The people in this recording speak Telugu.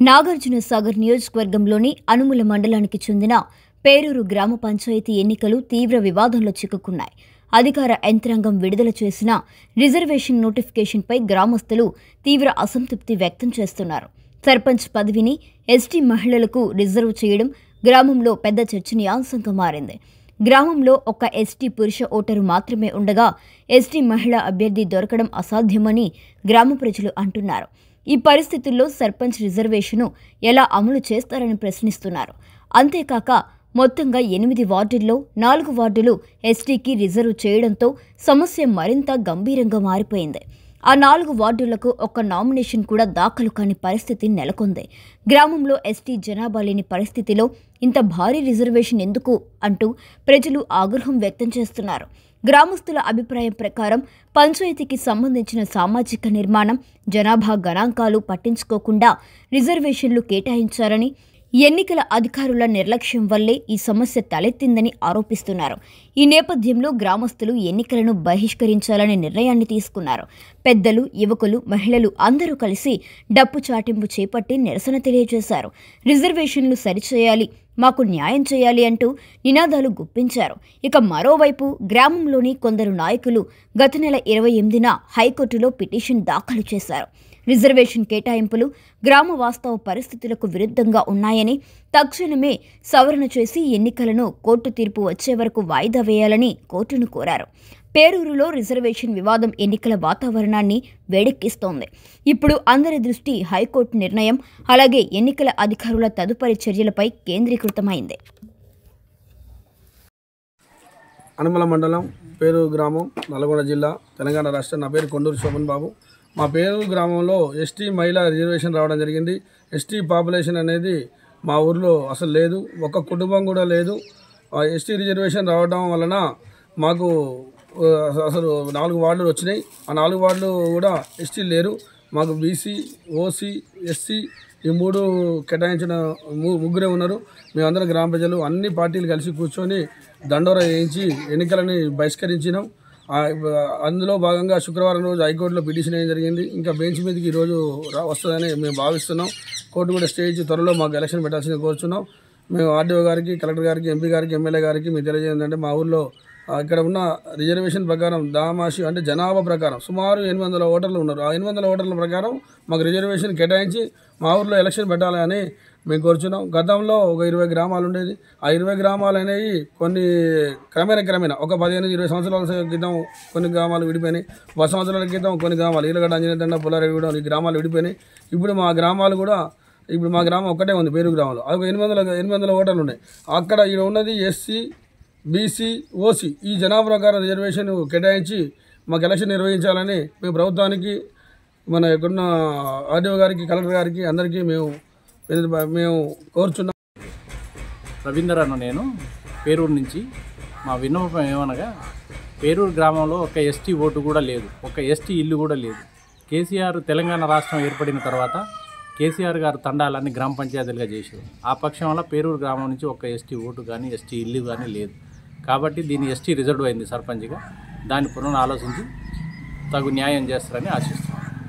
నాగార్జునసాగర్ నియోజకవర్గంలోని అనుముల మండలానికి చెందిన పేరూరు గ్రామ పంచాయతీ ఎన్నికలు తీవ్ర వివాదంలో చిక్కుకున్నాయి. అధికార యంత్రాంగం విడుదల చేసిన రిజర్వేషన్ నోటిఫికేషన్పై గ్రామస్తులు తీవ్ర అసంతృప్తి వ్యక్తం చేస్తున్నారు. సర్పంచ్ పదవిని ఎస్టీ మహిళలకు రిజర్వ్ చేయడం గ్రామంలో పెద్ద చర్చనీయాంశంగా మారింది. గ్రామంలో ఒక్క ఎస్టీ పురుష ఓటరు మాత్రమే ఉండగా ఎస్టీ మహిళా అభ్యర్థి దొరకడం అసాధ్యమని గ్రామ ప్రజలు అంటున్నారు. ఈ పరిస్థితుల్లో సర్పంచ్ రిజర్వేషను ఎలా అమలు చేస్తారని ప్రశ్నిస్తున్నారు. అంతేకాక మొత్తంగా 8 వార్డుల్లో 4 వార్డులు ఎస్టీకి రిజర్వ్ చేయడంతో సమస్య మరింత గంభీరంగా మారిపోయింది. ఆ 4 వార్డులకు ఒక్క నామినేషన్ కూడా దాఖలు కాని పరిస్థితి నెలకొంది. గ్రామంలో ఎస్టీ జనాభా లేని పరిస్థితిలో ఇంత భారీ రిజర్వేషన్ ఎందుకు అంటూ ప్రజలు ఆగ్రహం వ్యక్తం చేస్తున్నారు. గ్రామస్తుల అభిప్రాయం ప్రకారం పంచాయతీకి సంబంధించిన సామాజిక నిర్మాణం, జనాభా గణాంకాలు పట్టించుకోకుండా రిజర్వేషన్లు కేటాయించారని, ఎన్నికల అధికారుల నిర్లక్ష్యం వల్లే ఈ సమస్య తలెత్తిందని ఆరోపిస్తున్నారు. ఈ నేపథ్యంలో గ్రామస్తులు ఎన్నికలను బహిష్కరించాలనే నిర్ణయాన్ని తీసుకున్నారు. పెద్దలు, యువకులు, మహిళలు అందరూ కలిసి డప్పు చాటింపు చేపట్టి నిరసన తెలియజేశారు. రిజర్వేషన్లు సరిచేయాలి, మాకు న్యాయం చేయాలి అంటూ నినాదాలు గుప్పించారు. ఇక మరోవైపు గ్రామంలోని కొందరు నాయకులు గత నెల 28న హైకోర్టులో పిటిషన్ దాఖలు చేశారు. రిజర్వేషన్ కేటాయింపులు గ్రామ వాస్తవ పరిస్థితులకు విరుద్ధంగా ఉన్నాయని, తక్షణమే సవరణ చేసి ఎన్నికలను కోర్టు తీర్పు వచ్చే వరకు వాయిదా వేయాలని కోర్టును కోరారు. పేరూరులో రిజర్వేషన్ వివాదం ఎన్నికల వాతావరణాన్ని వేడెక్కిస్తోంది. ఇప్పుడు అందరి దృష్టి హైకోర్టు నిర్ణయం, అలాగే ఎన్నికల అధికారుల తదుపరి చర్యలపై కేంద్రీకృతమైంది. అనుముల మండలం, పేరూరు గ్రామం, నల్గొండ జిల్లా, తెలంగాణ రాష్ట్రం. నా పేరు కొండూరు శోభన్ బాబు. మా పేరూరు గ్రామంలో ఎస్టీ మహిళా రిజర్వేషన్ రావడం జరిగింది. ఎస్టీ పాపులేషన్ అనేది మా ఊర్లో అసలు లేదు, ఒక్క కుటుంబం కూడా లేదు. ఎస్టీ రిజర్వేషన్ రావడం వలన మాకు అసలు 4 వార్డులు వచ్చినాయి. ఆ 4 వార్డులు కూడా ఎస్టీ లేరు. మాకు బీసీ, ఓసీ, ఎస్సీ ఈ 3 కేటాయించిన ముగ్గురే ఉన్నారు. మేమందరం గ్రామ ప్రజలు అన్ని పార్టీలు కలిసి కూర్చొని దండోరా వేయించి ఎన్నికలని బహిష్కరించినాం. అందులో భాగంగా శుక్రవారం రోజు హైకోర్టులో పిటిషన్ వేయడం జరిగింది. ఇంకా బెంచ్ మీదకి ఈరోజు వస్తుందని మేము భావిస్తున్నాం. కోర్టు కూడా స్టే ఇచ్చి త్వరలో మాకు ఎలక్షన్ పెట్టాల్సింది కోరుచున్నాం. మేము ఆర్డీఓ గారికి, కలెక్టర్ గారికి, ఎంపీ గారికి, ఎమ్మెల్యే గారికి మీకు తెలియజేయండి, మా ఊళ్ళో ఇక్కడ ఉన్న రిజర్వేషన్ ప్రకారం దామాషి అంటే జనాభా ప్రకారం సుమారు 800 ఓటర్లు ఉన్నారు. ఆ 800 ఓటర్ల ప్రకారం మాకు రిజర్వేషన్ కేటాయించి మా ఊర్లో ఎలక్షన్ పెట్టాలని మేము కోరుచున్నాం. గతంలో ఒక 20 గ్రామాలు ఉండేది. ఆ 20 గ్రామాలు అనేవి కొన్ని క్రమేణా ఒక 15-20 సంవత్సరాల క్రితం కొన్ని గ్రామాలు విడిపోయినాయి. 10 సంవత్సరాల క్రితం కొన్ని గ్రామాలు ఈలగడ్డ, అంజనేతండ, పుల్లారెడ్డి ఈ గ్రామాలు విడిపోయినాయి. ఇప్పుడు మా గ్రామం ఒక్కటే ఉంది, పేరు గ్రామంలో. అది 800 ఓటర్లు ఉన్నాయి. అక్కడ ఇక్కడ ఉన్నది ఎస్సీ, బీసీ, ఓసీ ఈ జనాభా ప్రకారం రిజర్వేషన్ కేటాయించి మాకు ఎలక్షన్ నిర్వహించాలని మేము ప్రభుత్వానికి, మన ఇక్కడున్న ఆర్డీఓ గారికి, కలెక్టర్ గారికి అందరికీ మేము కోరుచున్నాం. రవీందర్ అన్న నేను పేరూరు నుంచి. మా విన్నపం ఏమనగా, పేరూరు గ్రామంలో ఒక ఎస్టీ ఓటు కూడా లేదు, ఒక ఎస్టీ ఇల్లు కూడా లేదు. కేసీఆర్ తెలంగాణ రాష్ట్రం ఏర్పడిన తర్వాత కేసీఆర్ గారు తండాలన్నీ గ్రామ పంచాయతీలుగా చేశారు. ఆ పక్షం వల్ల పేరూరు గ్రామం నుంచి ఒక ఎస్టీ ఓటు కానీ ఎస్టీ ఇల్లు కానీ లేదు. కాబట్టి దీన్ని ఎస్టీ రిజర్వ్ అయింది సర్పంచ్గా. దాన్ని పునరాలోచించి తగు న్యాయం చేస్తారని ఆశిస్తున్నాను.